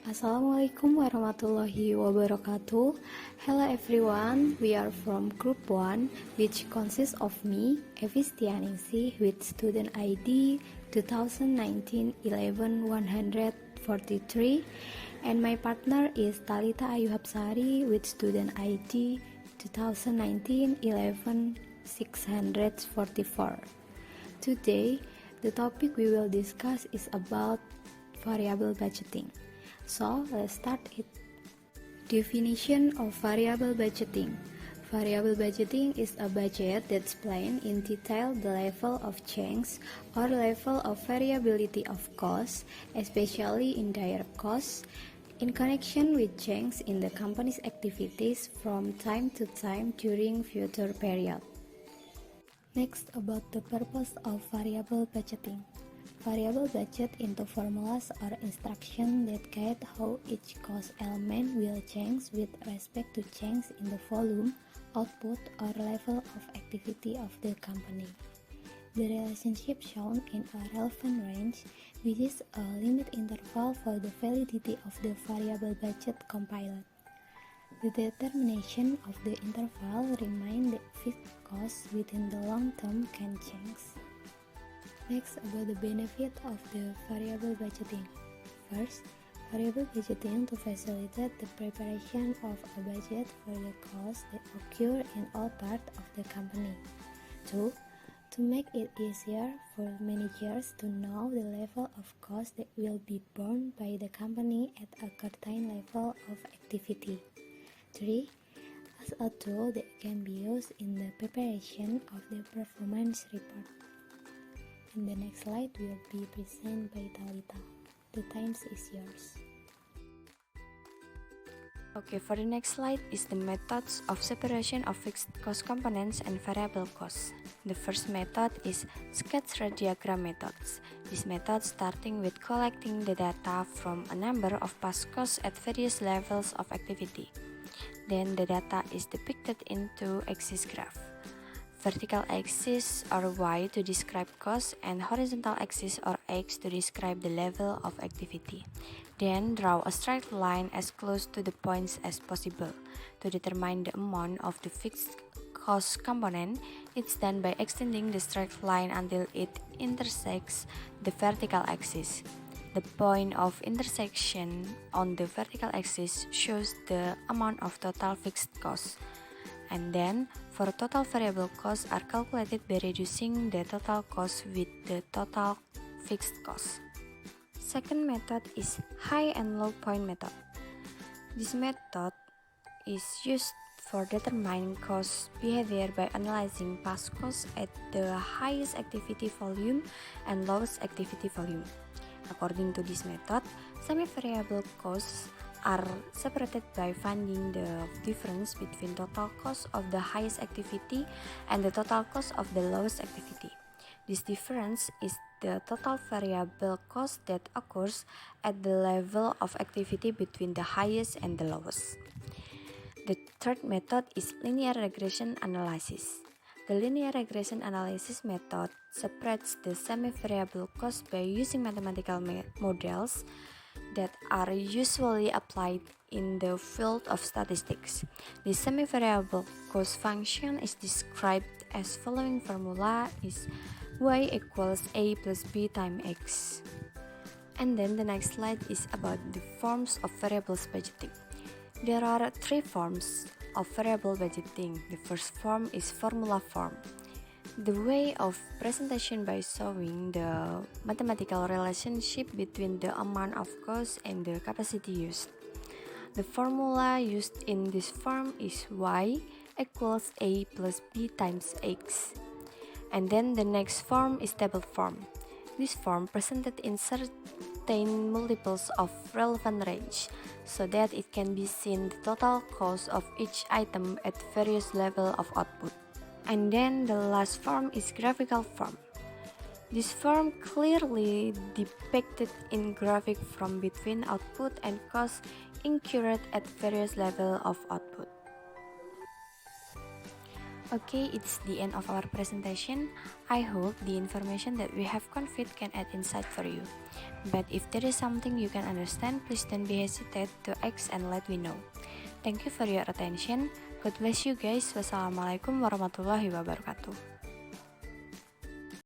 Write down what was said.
Assalamualaikum warahmatullahi wabarakatuh. Hello everyone, we are from Group 1, which consists of me, Evi Stianingsih, with student ID 2019-11-143, and my partner is Talita Ayu Hapsari with student ID 2019-11-644. Today, the topic we will discuss is about variable budgeting. So, let's start it. Definition of variable budgeting. Variable budgeting is a budget that explains in detail the level of change or level of variability of costs, especially in direct costs, in connection with change in the company's activities from time to time during future period. Next, about the purpose of variable budgeting. Variable budget into formulas or instructions that guide how each cost element will change with respect to change in the volume, output, or level of activity of the company. The relationship shown in a relevant range, which is a limit interval for the validity of the variable budget compiled. The determination of the interval remains the fixed cost within the long term can change. Next, about the benefit of the variable budgeting. First, variable budgeting to facilitate the preparation of a budget for the costs that occur in all parts of the company. 2. To make it easier for managers to know the level of cost that will be borne by the company at a certain level of activity. 3. As a tool that can be used in the preparation of the performance report. And the next slide will be presented by Talita. The time is yours. Okay, for the next slide is the methods of separation of fixed cost components and variable costs. The first method is sketch diagram methods. This method starting with collecting the data from a number of past costs at various levels of activity. Then the data is depicted into axis graph. Vertical axis or Y to describe cost and horizontal axis or X to describe the level of activity. Then draw a straight line as close to the points as possible. To determine the amount of the fixed cost component, it's done by extending the straight line until it intersects the vertical axis. The point of intersection on the vertical axis shows the amount of total fixed cost. And then, for total variable costs are calculated by reducing the total cost with the total fixed cost. Second method is high and low point method. This method is used for determining cost behavior by analyzing past costs at the highest activity volume and lowest activity volume. According to this method, semi-variable costs are separated by finding the difference between total cost of the highest activity and the total cost of the lowest activity. This difference is the total variable cost that occurs at the level of activity between the highest and the lowest. The third method is linear regression analysis. The linear regression analysis method separates the semi-variable cost by using mathematical models that are usually applied in the field of statistics. The semi-variable cost function is described as following formula is y equals a plus b times x. And then the next slide is about the forms of variables budgeting. There are three forms of variable budgeting. The first form is formula form. The way of presentation by showing the mathematical relationship between the amount of cost and the capacity used. The formula used in this form is y equals a plus b times x. And then the next form is table form. This form presented in certain multiples of relevant range, so that it can be seen the total cost of each item at various level of output. And then the last form is graphical form. This form clearly depicted in graphic from between output and cost incurred at various level of output. Okay, it's the end of our presentation. I hope the information that we have conveyed can add insight for you. But if there is something you can understand, please don't be hesitate to ask and let me know. Thank you for your attention. God bless you guys. Wassalamualaikum warahmatullahi wabarakatuh.